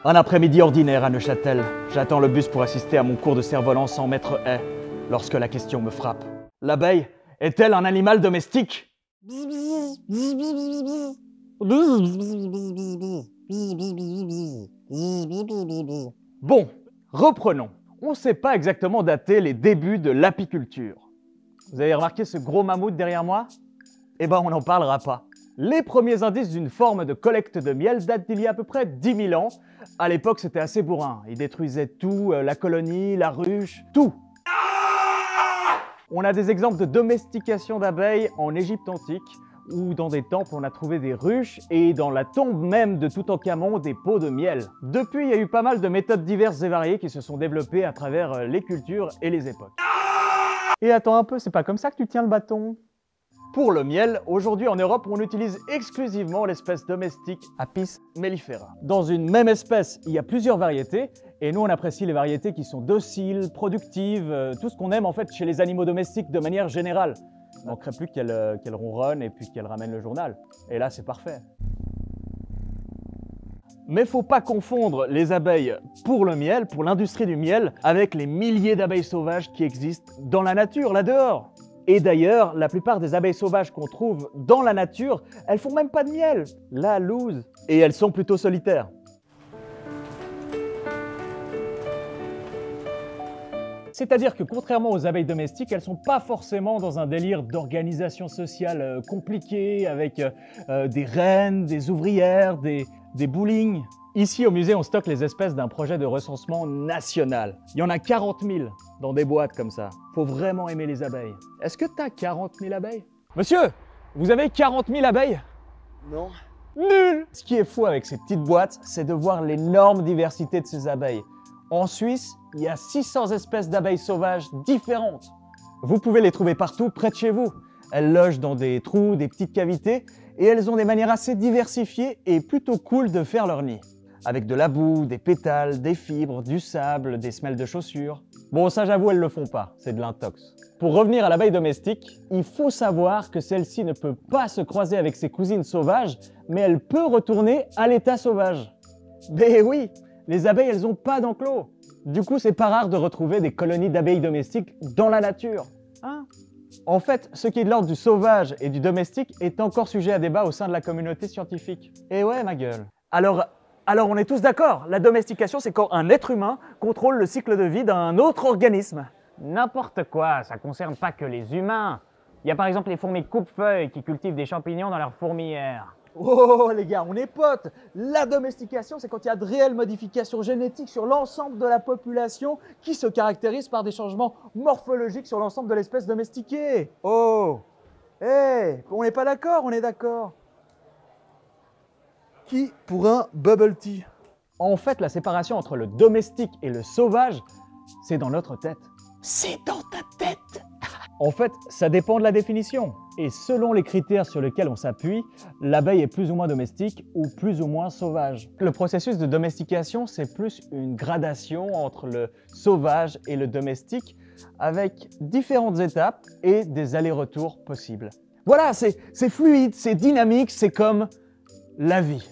Un après-midi ordinaire à Neuchâtel. J'attends le bus pour assister à mon cours de cerf-volant sans maître haie, lorsque la question me frappe. L'abeille est-elle un animal domestique? Bon, reprenons. On ne sait pas exactement dater les débuts de l'apiculture. Vous avez remarqué ce gros mammouth derrière moi? Eh ben, on n'en parlera pas. Les premiers indices d'une forme de collecte de miel datent d'il y a à peu près 10 000 ans. À l'époque, c'était assez bourrin. Ils détruisaient tout, la colonie, la ruche, tout. On a des exemples de domestication d'abeilles en Égypte antique, où dans des temples on a trouvé des ruches et dans la tombe même de Toutankhamon des pots de miel. Depuis, il y a eu pas mal de méthodes diverses et variées qui se sont développées à travers les cultures et les époques. Et attends un peu, c'est pas comme ça que tu tiens le bâton? Pour le miel, aujourd'hui en Europe, on utilise exclusivement l'espèce domestique Apis mellifera. Dans une même espèce, il y a plusieurs variétés, et nous on apprécie les variétés qui sont dociles, productives, tout ce qu'on aime en fait chez les animaux domestiques de manière générale. Il ne manquerait plus qu'elle ronronne et puis qu'elle ramène le journal. Et là, c'est parfait. Mais faut pas confondre les abeilles pour le miel, pour l'industrie du miel, avec les milliers d'abeilles sauvages qui existent dans la nature, là dehors. Et d'ailleurs, la plupart des abeilles sauvages qu'on trouve dans la nature, elles font même pas de miel, la loose. Et elles sont plutôt solitaires. C'est-à-dire que contrairement aux abeilles domestiques, elles ne sont pas forcément dans un délire d'organisation sociale compliquée, avec des reines, des ouvrières, des bowling. Ici au musée, on stocke les espèces d'un projet de recensement national. Il y en a 40 000 dans des boîtes comme ça. Faut vraiment aimer les abeilles. Est-ce que t'as 40 000 abeilles? Monsieur, vous avez 40 000 abeilles? Non. Nul! Ce qui est fou avec ces petites boîtes, c'est de voir l'énorme diversité de ces abeilles. En Suisse, il y a 600 espèces d'abeilles sauvages différentes. Vous pouvez les trouver partout près de chez vous. Elles logent dans des trous, des petites cavités, et elles ont des manières assez diversifiées et plutôt cool de faire leur nid. Avec de la boue, des pétales, des fibres, du sable, des semelles de chaussures. Bon, ça j'avoue, elles le font pas, c'est de l'intox. Pour revenir à l'abeille domestique, il faut savoir que celle-ci ne peut pas se croiser avec ses cousines sauvages, mais elle peut retourner à l'état sauvage. Mais oui, les abeilles, elles n'ont pas d'enclos. Du coup, c'est pas rare de retrouver des colonies d'abeilles domestiques dans la nature. Hein? En fait, ce qui est de l'ordre du sauvage et du domestique est encore sujet à débat au sein de la communauté scientifique. Et ouais, ma gueule. Alors on est tous d'accord, la domestication, c'est quand un être humain contrôle le cycle de vie d'un autre organisme. N'importe quoi, ça concerne pas que les humains. Il y a par exemple les fourmis coupe-feuilles qui cultivent des champignons dans leur fourmilière. Oh les gars, on est potes. La domestication, c'est quand il y a de réelles modifications génétiques sur l'ensemble de la population qui se caractérisent par des changements morphologiques sur l'ensemble de l'espèce domestiquée. Oh, hey, on n'est pas d'accord, on est d'accord. Qui pour un bubble tea? En fait, la séparation entre le domestique et le sauvage, c'est dans notre tête. C'est dans ta tête. En fait, ça dépend de la définition. Et selon les critères sur lesquels on s'appuie, l'abeille est plus ou moins domestique ou plus ou moins sauvage. Le processus de domestication, c'est plus une gradation entre le sauvage et le domestique, avec différentes étapes et des allers-retours possibles. Voilà, c'est fluide, c'est dynamique, c'est comme la vie.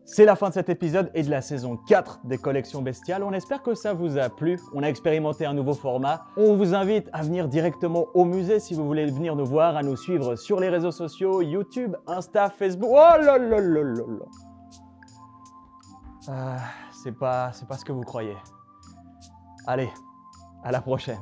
C'est la fin de cet épisode et de la saison 4 des collections bestiales. On espère que ça vous a plu. On a expérimenté un nouveau format. On vous invite à venir directement au musée si vous voulez venir nous voir, à nous suivre sur les réseaux sociaux, YouTube, Insta, Facebook. Oh là là là là là. C'est pas ce que vous croyez. Allez, à la prochaine.